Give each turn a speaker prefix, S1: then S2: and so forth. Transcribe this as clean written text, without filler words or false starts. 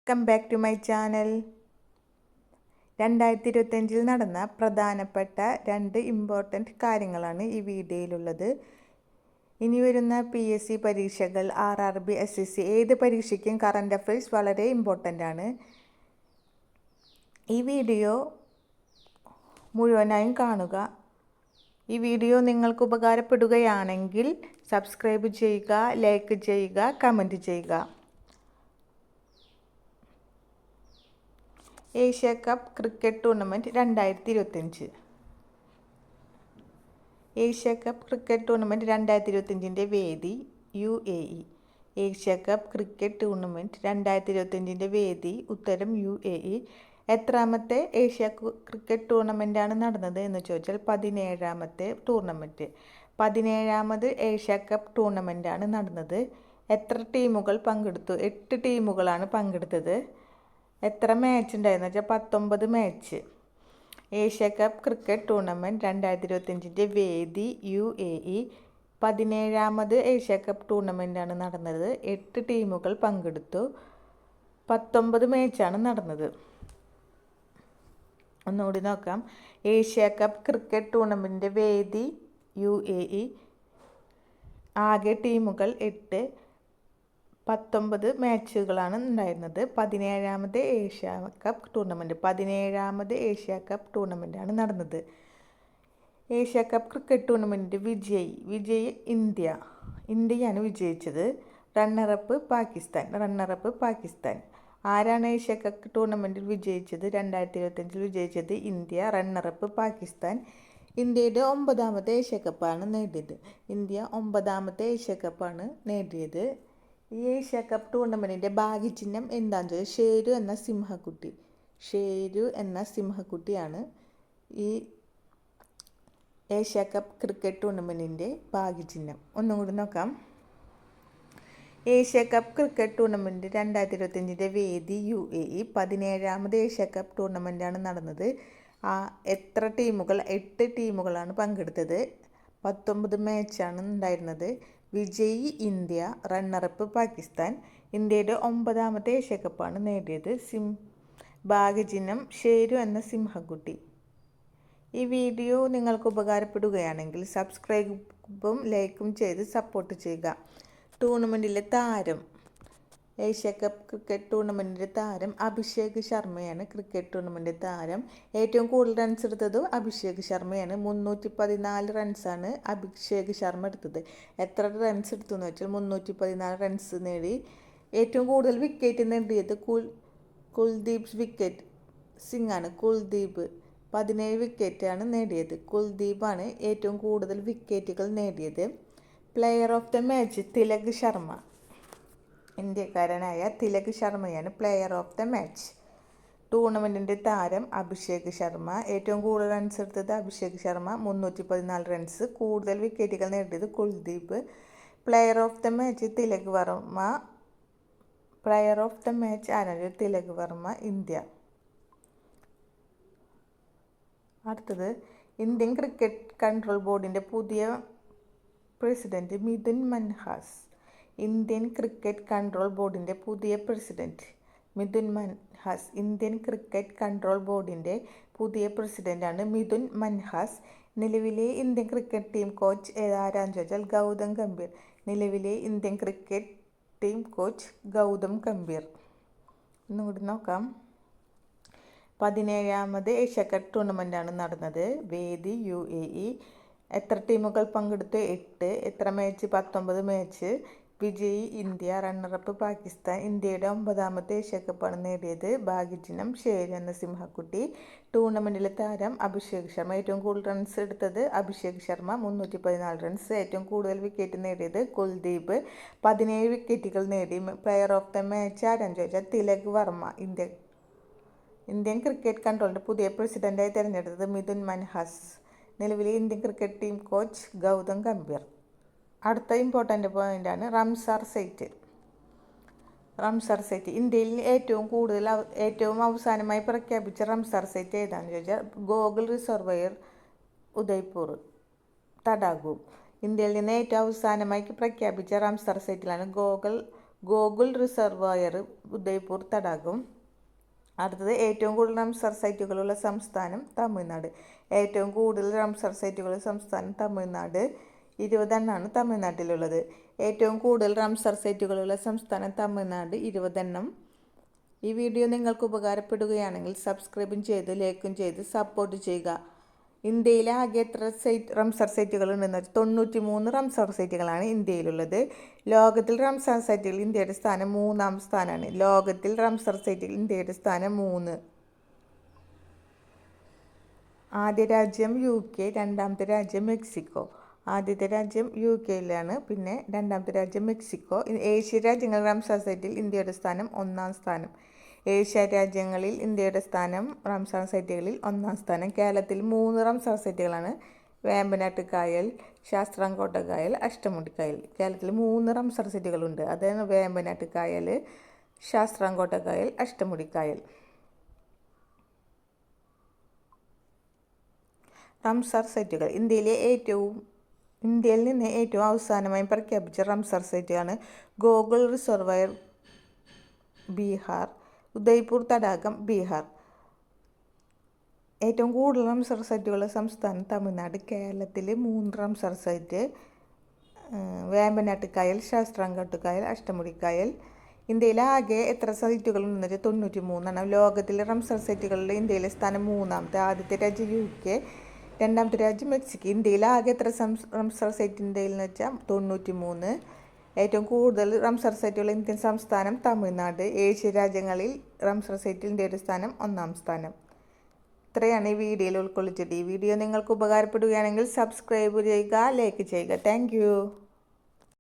S1: Welcome back to my channel. 2025 നടന്ന പ്രധാനപ്പെട്ട 2 important കാര്യങ്ങളാണ് ഈ വീഡിയോയിലുള്ളത്. ഇനി വരുന്ന PSC പരീക്ഷകൾ, RRB, SSC ഏത് പരീക്ഷയ്ക്കും കറണ്ട് അഫയേഴ്സ് വളരെ ഇമ്പോർട്ടൻ്റ് ആണ്. ഈ വീഡിയോ മുഴുവനായും കാണുക. ഈ വീഡിയോ നിങ്ങൾക്ക് ഉപകാരപ്പെടുകയാണെങ്കിൽ സബ്സ്ക്രൈബ് ചെയ്യുക, ലൈക്ക് ചെയ്യുക, കമൻറ്റ് ചെയ്യുക. Asia cup cricket tournament 2025. Asia cup cricket tournament 2025ൻ്റെ വേദി UAE. Asia cup cricket tournament 2025ൻ്റെ വേദി ഉത്തരം UAE. എത്രാമത്തെ ഏഷ്യ ക്രിക്കറ്റ് ടൂർണമെൻറ്റാണ് നടന്നത് എന്ന് ചോദിച്ചാൽ 17ാമത്തെ ടൂർണമെൻറ്റ്. 17ാമത് ഏഷ്യ കപ്പ് ടൂർണമെൻറ്റാണ് നടന്നത്. എത്ര ടീമുകൾ പങ്കെടുത്തു? 8 ടീമുകളാണ് പങ്കെടുത്തത്. എത്ര മാച്ച് ഉണ്ടായിരുന്നു വെച്ചാൽ 19 match. Asia cup cricket tournament 2025ൻ്റെ വേദി UAE. 17ാമത് ഏഷ്യ കപ്പ് ടൂർണമെൻറ്റാണ് നടന്നത്. 8 ടീമുകൾ പങ്കെടുത്തു. 19 മാച്ചാണ് നടന്നത്. ഒന്നുകൂടി നോക്കാം. ഏഷ്യ കപ്പ് ക്രിക്കറ്റ് ടൂർണമെൻറ്റിൻ്റെ വേദി UAE. ആകെ ടീമുകൾ 8. 19 മാച്ചുകളാണ് ഉണ്ടായിരുന്നത്. 17ാമത് ഏഷ്യ കപ്പ് ടൂർണമെൻറ്റ്. 17ാമത് ഏഷ്യ കപ്പ് ടൂർണമെൻറ്റാണ് നടന്നത്. ഏഷ്യ കപ്പ് ക്രിക്കറ്റ് ടൂർണമെൻറ്റ് വിജയി ഇന്ത്യയാണ് വിജയിച്ചത്. റണ്ണറപ്പ് പാകിസ്ഥാൻ. ആരാണ് ഏഷ്യ കപ്പ് ടൂർണമെൻറ്റിൽ വിജയിച്ചത്? 2025 വിജയിച്ചത് ഇന്ത്യ. റണ്ണറപ്പ് പാകിസ്ഥാൻ. ഇന്ത്യയുടെ 9ാമത്തെ ഏഷ്യ കപ്പാണ് നേടിയത്. ഇന്ത്യ 9ാമത്തെ ഏഷ്യ കപ്പാണ് നേടിയത്. ഈ ഏഷ്യ കപ്പ് ടൂർണമെൻറ്റിൻ്റെ ഭാഗ്യചിഹ്നം എന്താണെന്ന് ചോദിച്ചാൽ ഷേരു എന്ന സിംഹക്കുട്ടിയാണ് ഈ ഏഷ്യ കപ്പ് ക്രിക്കറ്റ് ടൂർണമെൻറ്റിൻ്റെ ഭാഗ്യചിഹ്നം. ഒന്നും കൂടി നോക്കാം. ഏഷ്യ കപ്പ് ക്രിക്കറ്റ് ടൂർണമെൻറ്റ് 2025ൻ്റെ വേദി UAE. 17ാമത് ഏഷ്യ കപ്പ് ടൂർണമെൻറ്റാണ് നടന്നത്. എത്ര ടീമുകൾ? 8 ടീമുകളാണ് പങ്കെടുത്തത്. 19 മാച്ചാണ് ഉണ്ടായിരുന്നത്. വിജയി ഇന്ത്യ, റണ്ണറപ്പ് പാകിസ്ഥാൻ. ഇന്ത്യയുടെ 9ാമത്തെ ഏഷ്യ കപ്പാണ് നേടിയത്. ഭാഗ്യചിഹ്നം ഷേരു എന്ന സിംഹക്കുട്ടി. ഈ വീഡിയോ നിങ്ങൾക്ക് ഉപകാരപ്പെടുകയാണെങ്കിൽ സബ്സ്ക്രൈബും ലൈക്കും ചെയ്ത് സപ്പോർട്ട് ചെയ്യുക. ടൂർണമെൻറ്റിലെ താരം, ഏഷ്യ കപ്പ് ക്രിക്കറ്റ് ടൂർണമെൻറ്റിൻ്റെ താരം അഭിഷേക് ശർമ്മയാണ്. ക്രിക്കറ്റ് ടൂർണമെൻറ്റ് താരം. ഏറ്റവും കൂടുതൽ റൺസ് എടുത്തതും അഭിഷേക് ശർമ്മയാണ്. 314 റൺസാണ് അഭിഷേക് ശർമ്മ എടുത്തത്. എത്ര റൺസ് എടുത്തു എന്ന് വെച്ചാൽ 314 റൺസ് നേടി. ഏറ്റവും കൂടുതൽ വിക്കറ്റ് നേടിയത് കുൽദീപ് സിംഗാണ്. 17 വിക്കറ്റാണ് നേടിയത്. കുൽദീപാണ് ഏറ്റവും കൂടുതൽ വിക്കറ്റുകൾ നേടിയത്. Player of the match Tilak Sharma. ഇന്ത്യക്കാരനായ തിലക് ശർമ്മയാണ് പ്ലെയർ ഓഫ് ദ മാച്ച്. ടൂർണമെൻറ്റിൻ്റെ താരം അഭിഷേക് ശർമ്മ. ഏറ്റവും കൂടുതൽ റൺസ് എടുത്തത് അഭിഷേക് ശർമ്മ, 314 റൺസ്. കൂടുതൽ വിക്കറ്റുകൾ നേടിയത് Kuldeep. Player of the match Tilak Varma. Player of the match ആരാണ്? തിലക് വർമ്മ, ഇന്ത്യ. അടുത്തത് ഇന്ത്യൻ ക്രിക്കറ്റ് കൺട്രോൾ ബോർഡിൻ്റെ പുതിയ president Mithun Manhas. Indian cricket control ബോർഡിൻ്റെ പുതിയ president Mithun Manhas. Indian cricket control ബോർഡിൻ്റെ പുതിയ പ്രസിഡന്റാണ് മിഥുൻ മൻഹാസ്. നിലവിലെ ഇന്ത്യൻ ക്രിക്കറ്റ് ടീം കോച്ച് ആരാന്ന് ചോദിച്ചാൽ ഗൗതം ഗംഭീർ. നിലവിലെ Indian cricket team coach Gautam Gambhir. ഒന്നുകൂടി നോക്കാം. 17ാമത് ഏഷ്യ കപ്പ് ടൂർണമെൻറ്റാണ് നടന്നത്. വേദി UAE. എത്ര ടീമുകൾ പങ്കെടുത്തു? 8. എത്ര മാച്ച്? 19 മാച്ച്. വിജയി ഇന്ത്യ, റണ്ണറപ്പ് പാകിസ്ഥാൻ. ഇന്ത്യയുടെ 9ാമത്തെ ഏഷ്യ കപ്പാണ് നേടിയത്. ഭാഗ്യചിഹ്നം ഷേരു എന്ന സിംഹക്കുട്ടി. ടൂർണമെൻറ്റിലെ താരം അഭിഷേക് ശർമ്മ. ഏറ്റവും കൂടുതൽ റൺസ് എടുത്തത് അഭിഷേക് ശർമ്മ, 314 റൺസ്. ഏറ്റവും കൂടുതൽ വിക്കറ്റ് നേടിയത് കുൽദീപ്, 17 വിക്കറ്റുകൾ നേടി. പ്ലെയർ ഓഫ് ദ മാച്ച് ആരാന്ന് ചോദിച്ചാൽ തിലക് വർമ്മ. ഇന്ത്യൻ ക്രിക്കറ്റ് കൺട്രോളിൻ്റെ പുതിയ പ്രസിഡന്റായി തിരഞ്ഞെടുത്തത് മിഥുൻ മൻഹാസ്. നിലവിലെ Indian cricket team coach Gautam Gambhir. അടുത്ത ഇമ്പോർട്ടൻ്റ് പോയിൻ്റാണ് റംസാർ സൈറ്റ്. ഇന്ത്യയിൽ ഏറ്റവും അവസാനമായി പ്രഖ്യാപിച്ച റംസാർ സൈറ്റ് ഏതാണെന്ന് ചോദിച്ചാൽ ഗോകുൽ റിസർവോയർ, ഉദയ്പൂർ തടാകവും. ഇന്ത്യയിൽ നിന്ന് ഏറ്റവും അവസാനമായി പ്രഖ്യാപിച്ച റംസാർ സൈറ്റിലാണ് ഗോകുൽ ഗോകുൽ റിസർവോയർ, ഉദയ്പൂർ തടാകം. അടുത്തത് ഏറ്റവും കൂടുതൽ റംസർ സൈറ്റുകളുള്ള സംസ്ഥാനം തമിഴ്നാട്. ഏറ്റവും കൂടുതൽ റംസർ സൈറ്റുകളുള്ള സംസ്ഥാനം തമിഴ്നാട്. 20 എണ്ണമാണ് തമിഴ്നാട്ടിലുള്ളത്. ഏറ്റവും കൂടുതൽ റംസർ സൈറ്റുകളുള്ള സംസ്ഥാനം തമിഴ്നാട്, 20 എണ്ണം. ഈ വീഡിയോ നിങ്ങൾക്ക് ഉപകാരപ്പെടുകയാണെങ്കിൽ സബ്സ്ക്രൈബും ചെയ്ത് ലൈക്കും ചെയ്ത് സപ്പോർട്ട് ചെയ്യുക. ഇന്ത്യയിൽ ആകെ എത്ര റംസർ സൈറ്റുകൾ ഉണ്ടെന്ന് വെച്ചാൽ 93 റംസർ സൈറ്റുകളാണ് ഇന്ത്യയിലുള്ളത്. ലോകത്തിൽ റംസർ സൈറ്റുകൾ ഇന്ത്യയുടെ സ്ഥാനം 3-ാം സ്ഥാനമാണ്. ലോകത്തിൽ റംസർ സൈറ്റുകൾ ഇന്ത്യയുടെ സ്ഥാനം 3. ആദ്യ രാജ്യം UK, രണ്ടാമത്തെ രാജ്യം മെക്സിക്കോ. ആദ്യത്തെ രാജ്യം UKയിലാണ്, പിന്നെ രണ്ടാമത്തെ രാജ്യം മെക്സിക്കോ. ഏഷ്യ രാജ്യങ്ങൾ റംസർ സൈറ്റിൽ ഇന്ത്യയുടെ സ്ഥാനം 1-ാം സ്ഥാനം. ഏഷ്യ രാജ്യങ്ങളിൽ ഇന്ത്യയുടെ സ്ഥാനം റംസാർ സൈറ്റുകളിൽ 1-ാം സ്ഥാനം. കേരളത്തിൽ 3 റംസാർ സൈറ്റുകളാണ്. വേമ്പനാട്ട് കായൽ, ശാസ്താംകോട്ട കായൽ, അഷ്ടമുടി കായൽ. കേരളത്തിൽ 3 റംസാർ സൈറ്റുകളുണ്ട്. അതാണ് വേമ്പനാട്ട് കായൽ, ശാസ്താംകോട്ട കായൽ, അഷ്ടമുടി കായൽ. റംസാർ സൈറ്റുകൾ. ഇന്ത്യയിൽ നിന്ന് ഏറ്റവും അവസാനമായി പ്രഖ്യാപിച്ച റംസാർ സൈറ്റാണ് ഗോകുൽ റിസർവോയർ, ബീഹാർ. ഉദയ്പൂർ തടാകം, ബീഹാർ. ഏറ്റവും കൂടുതൽ റംസർ സൈറ്റുകളുള്ള സംസ്ഥാനം തമിഴ്നാട്. കേരളത്തിൽ 3 റംസർ സൈറ്റ്. വേമ്പനാട്ട് കായൽ, ശാസ്താംകോട്ട കായൽ, അഷ്ടമുടി കായൽ. ഇന്ത്യയിൽ ആകെ എത്ര സൈറ്റുകൾ ഉണ്ടെന്ന് വെച്ചാൽ 93 എണ്ണം. ലോകത്തിലെ റംസർ സൈറ്റുകളിൽ ഇന്ത്യയിലെ സ്ഥാനം 3-ാമത്തെ. ആദ്യത്തെ രാജ്യം UK, രണ്ടാമത്തെ രാജ്യം മെക്സിക്കോ. ഇന്ത്യയിൽ ആകെ എത്ര റംസർ സൈറ്റ് ഇന്ത്യയിൽ എന്ന് വെച്ചാൽ 93. ഏറ്റവും കൂടുതൽ റംസർ സൈറ്റുള്ള ഇന്ത്യൻ സംസ്ഥാനം തമിഴ്നാട്. ഏഷ്യ രാജ്യങ്ങളിൽ റംസർ സൈറ്റിൽ ഇന്ത്യയുടെ സ്ഥാനം 1-ാം സ്ഥാനം. ഇത്രയാണ് ഈ വീഡിയോയിൽ ഉൾക്കൊള്ളിച്ചത്. ഈ വീഡിയോ നിങ്ങൾക്ക് ഉപകാരപ്പെടുകയാണെങ്കിൽ സബ്സ്ക്രൈബ് ചെയ്യുക, ലൈക്ക് ചെയ്യുക. താങ്ക്